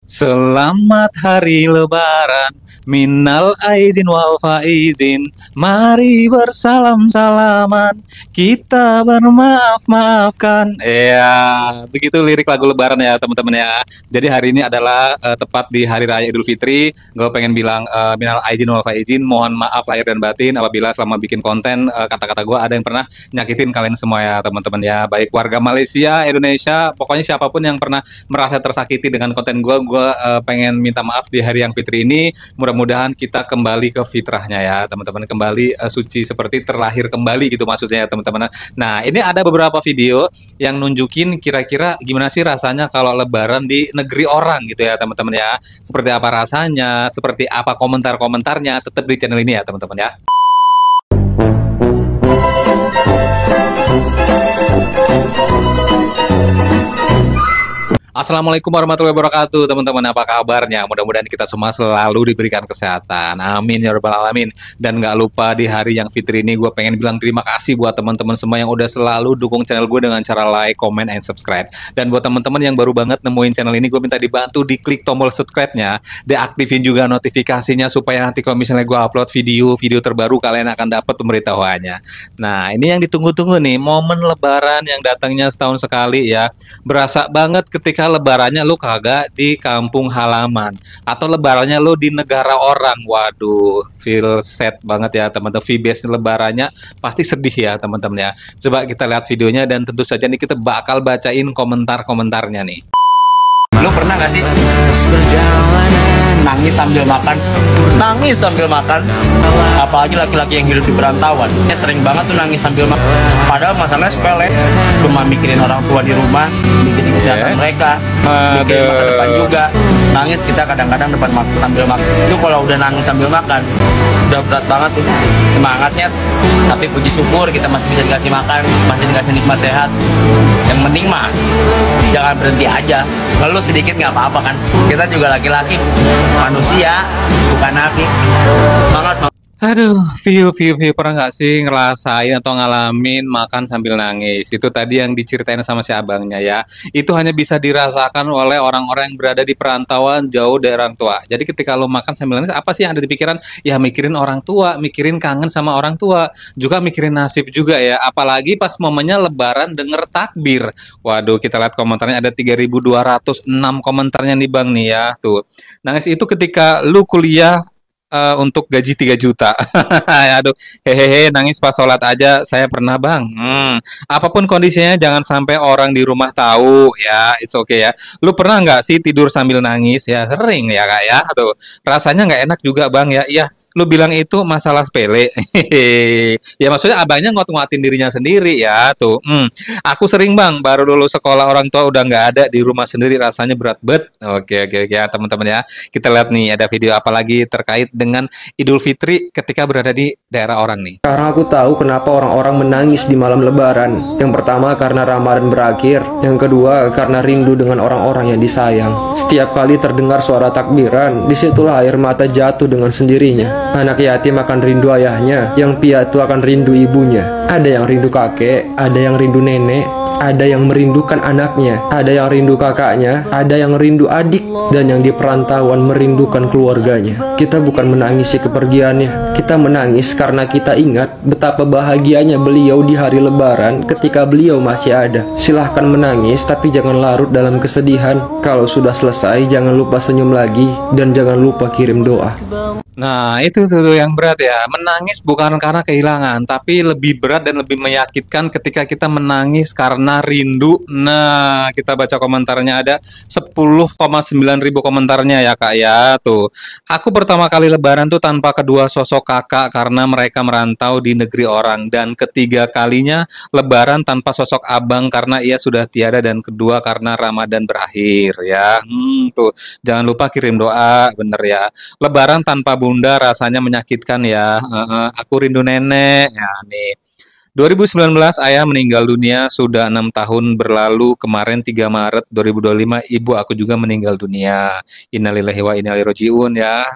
Selamat hari lebaran, minal aidin wal faizin. Mari bersalam-salaman, kita bermaaf-maafkan. Ya, begitu lirik lagu lebaran ya teman-teman ya. Jadi hari ini adalah tepat di hari raya Idul Fitri. Gue pengen bilang minal aidin wal faizin, mohon maaf lahir dan batin apabila selama bikin konten kata-kata gue ada yang pernah nyakitin kalian semua ya teman-teman ya. Baik warga Malaysia, Indonesia, pokoknya siapapun yang pernah merasa tersakiti dengan konten gue pengen minta maaf di hari yang fitri ini. Mudah-mudahan kita kembali ke fitrahnya ya teman-teman, kembali suci seperti terlahir kembali gitu maksudnya ya teman-teman. Nah ini ada beberapa video yang nunjukin kira-kira gimana sih rasanya kalau lebaran di negeri orang gitu ya teman-teman ya. Seperti apa rasanya, seperti apa komentar-komentarnya, tetap di channel ini ya teman-teman ya. Assalamualaikum warahmatullahi wabarakatuh teman-teman, apa kabarnya? Mudah-mudahan kita semua selalu diberikan kesehatan, amin ya rabbal alamin. Dan nggak lupa di hari yang fitri ini gue pengen bilang terima kasih buat teman-teman semua yang udah selalu dukung channel gue dengan cara like, comment, and subscribe. Dan buat teman-teman yang baru banget nemuin channel ini, gue minta dibantu diklik tombol subscribe-nya, diaktifin juga notifikasinya supaya nanti kalau misalnya gue upload video terbaru kalian akan dapat pemberitahuannya. Nah ini yang ditunggu-tunggu nih, momen lebaran yang datangnya setahun sekali ya. Berasa banget ketika lebarannya lu kagak di kampung halaman atau lebarannya lu di negara orang. Waduh, feel sad banget ya teman-teman. VBS lebarannya pasti sedih ya teman-teman ya. Coba kita lihat videonya dan tentu saja nih kita bakal bacain komentar-komentarnya nih. Lu pernah gak sih nangis sambil makan? Nangis sambil makan. Apalagi laki-laki yang hidup di perantauan, sering banget tuh nangis sambil makan. Padahal masalahnya sepele, cuma mikirin orang tua di rumah, mikirin kesehatan mereka, mikirin masa depan juga. Nangis kita kadang-kadang depan sambil makan. Itu kalau udah nangis sambil makan, udah berat banget tuh semangatnya. Tapi puji syukur kita masih bisa dikasih makan, masih dikasih nikmat sehat. Yang penting mah jangan berhenti aja. Lalu sedikit nggak apa-apa kan? Kita juga laki-laki, manusia, bukan nabi. Semangat. Aduh, view pernah nggak sih ngerasain atau ngalamin makan sambil nangis? Itu tadi yang diceritain sama si abangnya ya. Itu hanya bisa dirasakan oleh orang-orang yang berada di perantauan jauh dari orang tua. Jadi ketika lo makan sambil nangis, apa sih yang ada di pikiran? Ya mikirin orang tua, mikirin kangen sama orang tua, juga mikirin nasib juga ya. Apalagi pas momennya lebaran denger takbir. Waduh, kita lihat komentarnya ada 3.206 komentarnya nih Bang nih ya. Tuh. Nangis itu ketika lu kuliah untuk gaji 3 juta. Aduh, hehehe, nangis pas sholat aja saya pernah Bang. Apapun kondisinya jangan sampai orang di rumah tahu ya, it's okay ya. Lu pernah nggak sih tidur sambil nangis ya? Sering ya Kak ya. Tuh, rasanya nggak enak juga Bang ya. Iya, lu bilang itu masalah sepele. Ya maksudnya abangnya ngot-ngotin dirinya sendiri ya. Tuh, aku sering Bang, baru lulus sekolah orang tua udah nggak ada di rumah sendiri, rasanya berat banget. Oke ya teman-teman ya. Kita lihat nih ada video apa lagi terkait dengan Idul Fitri ketika berada di daerah orang nih. Sekarang aku tahu kenapa orang-orang menangis di malam lebaran. Yang pertama karena Ramadan berakhir. Yang kedua karena rindu dengan orang-orang yang disayang. Setiap kali terdengar suara takbiran, disitulah air mata jatuh dengan sendirinya. Anak yatim akan rindu ayahnya, yang piatu akan rindu ibunya. Ada yang rindu kakek, ada yang rindu nenek, ada yang merindukan anaknya, ada yang rindu kakaknya, ada yang rindu adik, dan yang di perantauan merindukan keluarganya. Kita bukan menangisi kepergiannya, kita menangis karena kita ingat betapa bahagianya beliau di hari lebaran ketika beliau masih ada. Silahkan menangis, tapi jangan larut dalam kesedihan. Kalau sudah selesai, jangan lupa senyum lagi, dan jangan lupa kirim doa. Nah itu tuh yang berat ya. Menangis bukan karena kehilangan, tapi lebih berat dan lebih menyakitkan ketika kita menangis karena rindu. Nah kita baca komentarnya ada 10,9 ribu komentarnya ya Kak ya. Tuh, aku pertama kali lebaran tuh tanpa kedua sosok kakak karena mereka merantau di negeri orang. Dan ketiga kalinya lebaran tanpa sosok abang karena ia sudah tiada. Dan kedua karena Ramadan berakhir ya. Tuh, jangan lupa kirim doa, bener ya. Lebaran tanpa bunda rasanya menyakitkan ya. Aku rindu nenek ya nih. 2019 ayah meninggal dunia, sudah 6 tahun berlalu. Kemarin 3 Maret 2025 ibu aku juga meninggal dunia. Innalillahi wa inna ilaihi rajiun ya.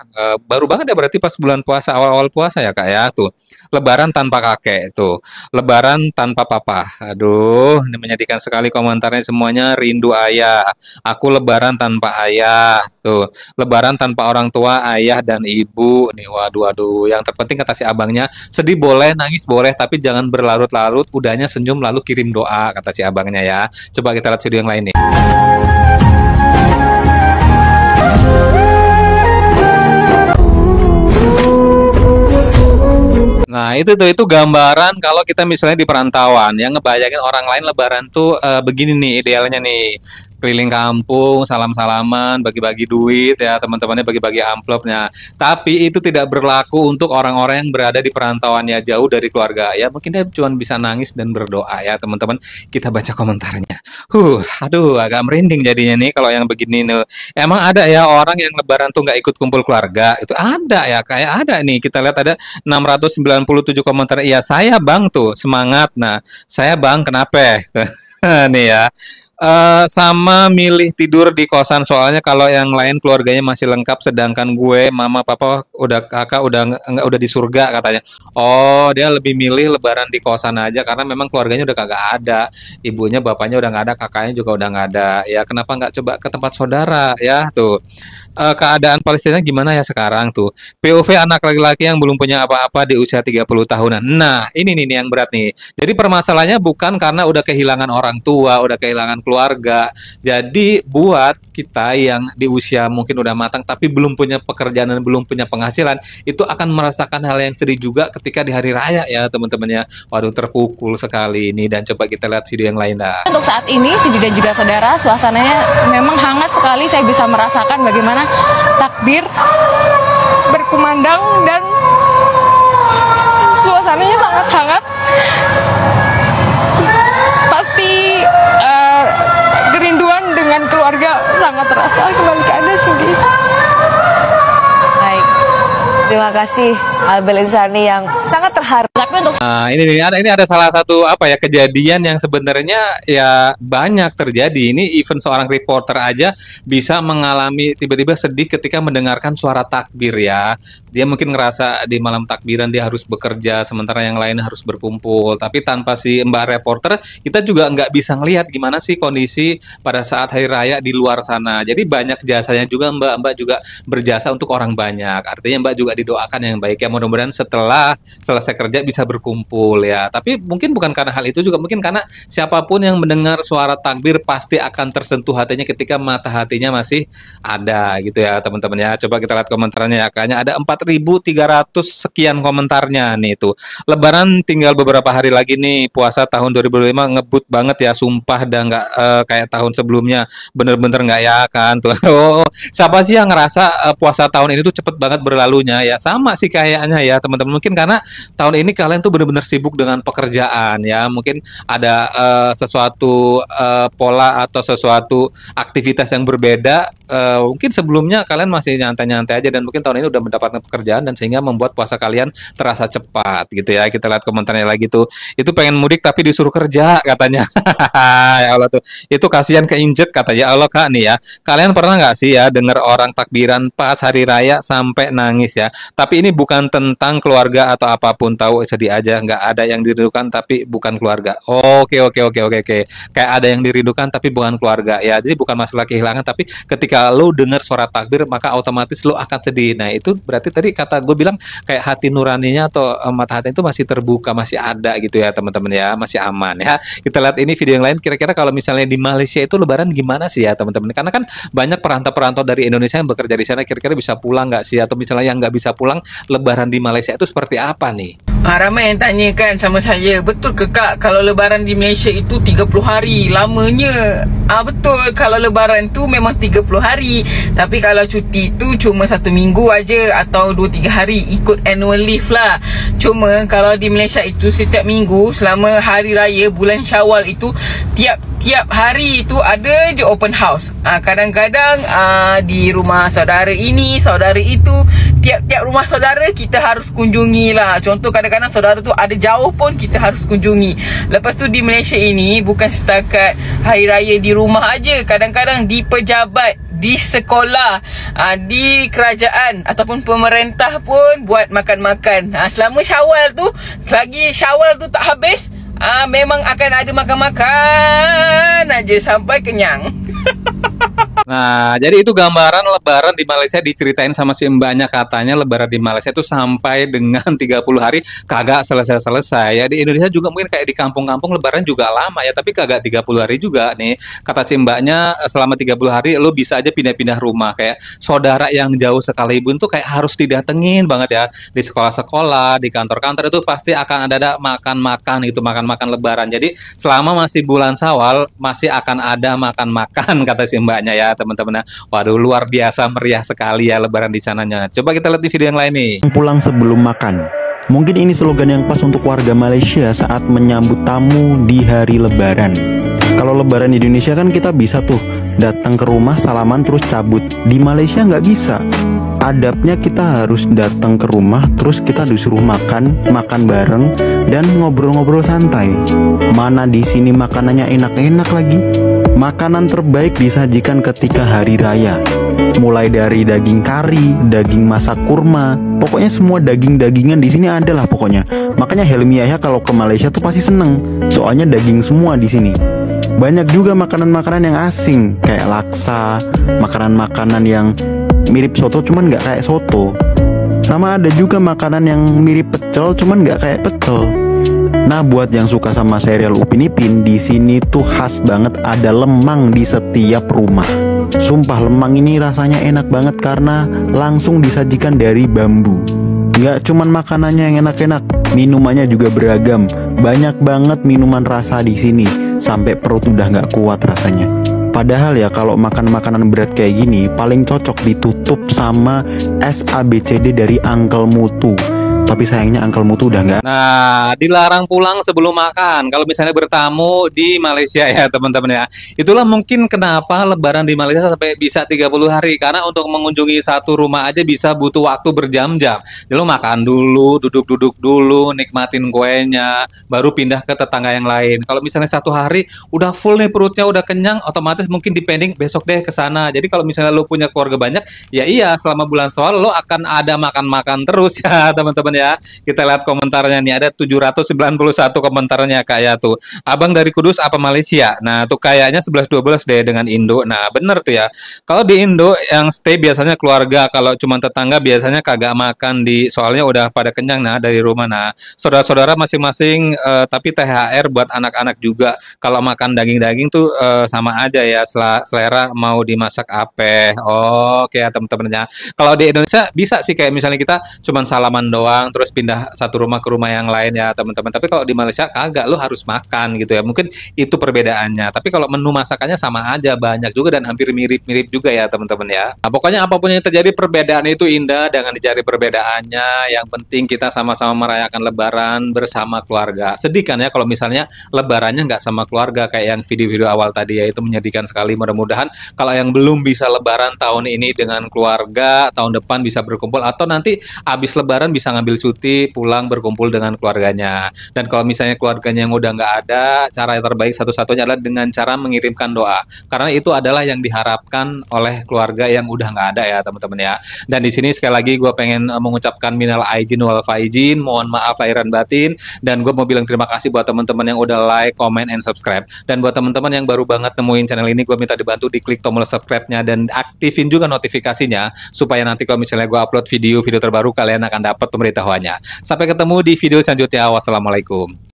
Baru banget ya berarti pas bulan puasa, awal-awal puasa ya Kak ya. Tuh, lebaran tanpa kakek tuh. Lebaran tanpa papa. Aduh, ini menyedihkan sekali komentarnya semuanya. Rindu ayah. Aku lebaran tanpa ayah. Tuh, lebaran tanpa orang tua, ayah dan ibu nih. Waduh, waduh. Yang terpenting kata si abangnya, sedih boleh, nangis boleh, tapi jangan berlarut-larut. Udahnya senyum lalu kirim doa kata si abangnya ya. Coba kita lihat video yang lain nih. Nah, itu gambaran kalau kita misalnya di perantauan yang ngebayangin orang lain lebaran tuh begini nih idealnya nih. Keliling kampung, salam-salaman, bagi-bagi duit ya, teman-temannya bagi-bagi amplopnya. Tapi itu tidak berlaku untuk orang-orang yang berada di perantauan ya, jauh dari keluarga. Ya, mungkin dia cuma bisa nangis dan berdoa ya, teman-teman. Kita baca komentarnya. Aduh, agak merinding jadinya nih kalau yang begini nih. Emang ada ya orang yang lebaran tuh nggak ikut kumpul keluarga? Itu ada ya, kayak ada nih. Kita lihat ada 697 komentar. Iya, saya Bang tuh, semangat. Nah, saya Bang, kenapa? Nih ya. Sama milih tidur di kosan soalnya kalau yang lain keluarganya masih lengkap sedangkan gue mama papa udah kakak udah di surga katanya. Oh, dia lebih milih lebaran di kosan aja karena memang keluarganya udah kagak ada, ibunya bapaknya udah nggak ada, kakaknya juga udah nggak ada. Ya kenapa nggak coba ke tempat saudara ya tuh. Keadaan Palestina gimana ya sekarang tuh? POV anak laki-laki yang belum punya apa-apa di usia 30 tahunan. Nah, ini nih yang berat nih. Jadi permasalahannya bukan karena udah kehilangan orang tua, udah kehilangan keluarga. Jadi buat kita yang di usia mungkin udah matang tapi belum punya pekerjaan dan belum punya penghasilan, itu akan merasakan hal yang sedih juga ketika di hari raya ya teman-temannya. Waduh, terpukul sekali ini dan coba kita lihat video yang lain dah. Untuk saat ini Sidi dan juga saudara, suasananya memang hangat sekali. Saya bisa merasakan bagaimana takbir berkumandang dan suasananya sangat hangat. Pasti kerinduan dengan keluarga sangat terasa. Kembali ke Anda, Cindy. Baik, terima kasih Albel Insani yang sangat terharu. Tapi untuk ini ada salah satu apa ya kejadian yang sebenarnya ya banyak terjadi. Ini even seorang reporter aja bisa mengalami tiba-tiba sedih ketika mendengarkan suara takbir ya. Dia mungkin ngerasa di malam takbiran dia harus bekerja sementara yang lain harus berkumpul. Tapi tanpa si Mbak reporter kita juga nggak bisa ngelihat gimana sih kondisi pada saat hari raya di luar sana. Jadi banyak jasanya juga Mbak juga berjasa untuk orang banyak. Artinya Mbak juga didoakan yang baik ya. Mudah-mudahan setelah selesai kerja bisa berkumpul ya. Tapi mungkin bukan karena hal itu juga, mungkin karena siapapun yang mendengar suara takbir pasti akan tersentuh hatinya ketika mata hatinya masih ada gitu ya teman-teman ya. Coba kita lihat komentarnya ya. Kayaknya ada 4.300 sekian komentarnya nih tuh. Lebaran tinggal beberapa hari lagi nih. Puasa tahun 2005 ngebut banget ya. Sumpah dan nggak kayak tahun sebelumnya. Bener-bener nggak ya kan tuh. Oh, siapa sih yang ngerasa puasa tahun ini tuh cepet banget berlalunya ya. Sama sih kayaknya ya teman-teman. Mungkin karena tahun ini kalian tuh benar-benar sibuk dengan pekerjaan ya. Mungkin ada sesuatu pola atau sesuatu aktivitas yang berbeda. Mungkin sebelumnya kalian masih nyantai-nyantai aja dan mungkin tahun ini udah mendapatkan pekerjaan dan sehingga membuat puasa kalian terasa cepat gitu ya. Kita lihat komentarnya lagi tuh. Itu pengen mudik tapi disuruh kerja katanya. Ya Allah tuh. Itu kasihan keinjek katanya. Allah Kak nih ya. Kalian pernah nggak sih ya dengar orang takbiran pas hari raya sampai nangis ya? Tapi ini bukan tentang keluarga atau apapun, tahu sedih aja, nggak ada yang dirindukan tapi bukan keluarga. Oke. Kayak ada yang dirindukan tapi bukan keluarga ya. Jadi bukan masalah kehilangan tapi ketika lo dengar suara takbir maka otomatis lo akan sedih. Nah itu berarti tadi kata gue bilang kayak hati nuraninya atau mata hati itu masih terbuka, masih ada gitu ya teman-teman ya, masih aman ya. Kita lihat ini video yang lain. Kira-kira kalau misalnya di Malaysia itu lebaran gimana sih ya teman-teman? Karena kan banyak perantau-perantau dari Indonesia yang bekerja di sana. Kira-kira bisa pulang nggak sih? Atau misalnya yang nggak bisa pulang, lebaran di Malaysia itu seperti apa nih? Ramai yang tanyakan sama saya, betul ke Kak kalau lebaran di Malaysia itu 30 hari lamanya? Betul, kalau lebaran tu memang 30 hari. Tapi kalau cuti tu cuma 1 minggu aja atau 2-3 hari, ikut annual leave lah. Cuma kalau di Malaysia itu setiap minggu selama hari raya bulan Syawal itu tiap hari itu ada je open house. Kadang-kadang di rumah saudara ini, saudara itu, tiap-tiap rumah saudara kita harus kunjungi lah. Contoh kadang-kadang saudara tu ada jauh pun kita harus kunjungi. Lepas tu di Malaysia ini bukan setakat hari raya di rumah aja, kadang-kadang di pejabat, di sekolah, di kerajaan ataupun pemerintah pun buat makan-makan. Selama Syawal tu, selagi Syawal tu tak habis, memang akan ada makan-makan aja sampai kenyang. Nah, jadi itu gambaran lebaran di Malaysia diceritain sama si mbaknya, katanya lebaran di Malaysia itu sampai dengan 30 hari kagak selesai-selesai. Ya di Indonesia juga mungkin kayak di kampung-kampung lebaran juga lama ya, tapi kagak 30 hari juga nih. Kata si mbaknya selama 30 hari lu bisa aja pindah-pindah rumah, kayak saudara yang jauh sekalipun tuh kayak harus didatengin banget ya. Di sekolah-sekolah, di kantor-kantor itu pasti akan ada makan-makan gitu, makan-makan lebaran. Jadi selama masih bulan Syawal masih akan ada makan-makan kata si mbaknya ya teman-teman. Waduh, luar biasa meriah sekali ya lebaran di sananya. Coba kita lihat di video yang lain nih. Pulang sebelum makan. Mungkin ini slogan yang pas untuk warga Malaysia saat menyambut tamu di hari lebaran. Kalau lebaran di Indonesia kan kita bisa tuh datang ke rumah, salaman terus cabut. Di Malaysia nggak bisa. Adabnya kita harus datang ke rumah, terus kita disuruh makan bareng dan ngobrol-ngobrol santai. Mana di sini makanannya enak-enak lagi. Makanan terbaik disajikan ketika hari raya. Mulai dari daging kari, daging masak kurma, pokoknya semua daging-dagingan di sini ada lah pokoknya. Makanya Helmi Yahya kalau ke Malaysia tuh pasti seneng, soalnya daging semua di sini. Banyak juga makanan-makanan yang asing, kayak laksa, makanan-makanan yang mirip soto cuman nggak kayak soto. Sama ada juga makanan yang mirip pecel cuman nggak kayak pecel. Nah, buat yang suka sama serial Upin Ipin, di sini tuh khas banget ada lemang di setiap rumah. Sumpah lemang ini rasanya enak banget karena langsung disajikan dari bambu. Nggak cuman makanannya yang enak-enak, minumannya juga beragam. Banyak banget minuman rasa di sini, sampai perut udah nggak kuat rasanya. Padahal ya kalau makan makanan berat kayak gini paling cocok ditutup sama es ABCD dari Uncle Mutu. Tapi sayangnya Uncle Mutu udah nggak. Nah, dilarang pulang sebelum makan kalau misalnya bertamu di Malaysia ya teman-teman ya. Itulah mungkin kenapa lebaran di Malaysia sampai bisa 30 hari. Karena untuk mengunjungi satu rumah aja bisa butuh waktu berjam-jam. Jadi lu makan dulu, duduk-duduk dulu, nikmatin kuenya, baru pindah ke tetangga yang lain. Kalau misalnya satu hari udah full nih perutnya, udah kenyang, otomatis mungkin dipending besok deh ke sana. Jadi kalau misalnya lu punya keluarga banyak, ya iya selama bulan Syawal lo akan ada makan-makan terus ya teman-teman ya. Kita lihat komentarnya nih, ada 791 komentarnya kayak tuh. Abang dari Kudus apa Malaysia? Nah, tuh kayaknya 11-12 deh dengan Indo. Nah, bener tuh ya. Kalau di Indo yang stay biasanya keluarga, kalau cuma tetangga biasanya kagak makan di soalnya udah pada kenyang nah dari rumah. Nah, saudara-saudara masing-masing tapi THR buat anak-anak juga. Kalau makan daging-daging tuh sama aja ya, selera mau dimasak apa. Oke ya teman-temannya. Kalau di Indonesia bisa sih kayak misalnya kita cuman salaman doang terus pindah satu rumah ke rumah yang lain ya teman-teman. Tapi kalau di Malaysia kagak, lu harus makan gitu ya. Mungkin itu perbedaannya. Tapi kalau menu masakannya sama aja, banyak juga dan hampir mirip-mirip juga ya teman-teman ya. Nah, pokoknya apapun yang terjadi perbedaan itu indah, jangan dicari perbedaannya. Yang penting kita sama-sama merayakan lebaran bersama keluarga. Sedih kan ya kalau misalnya lebarannya nggak sama keluarga kayak yang video-video awal tadi ya, itu menyedihkan sekali. Mudah-mudahan kalau yang belum bisa lebaran tahun ini dengan keluarga, tahun depan bisa berkumpul atau nanti habis lebaran bisa ngambil cuti pulang berkumpul dengan keluarganya. Dan kalau misalnya keluarganya yang udah nggak ada, cara yang terbaik satu-satunya adalah dengan cara mengirimkan doa, karena itu adalah yang diharapkan oleh keluarga yang udah nggak ada ya teman-teman ya. Dan di sini sekali lagi gue pengen mengucapkan minal aidin wal faizin, mohon maaf lahir dan batin, dan gue mau bilang terima kasih buat teman-teman yang udah like, comment, and subscribe. Dan buat teman-teman yang baru banget nemuin channel ini, gue minta dibantu diklik tombol subscribe-nya dan aktifin juga notifikasinya supaya nanti kalau misalnya gue upload video terbaru kalian akan dapat pemberitahuannya. Sampai ketemu di video selanjutnya. Wassalamualaikum.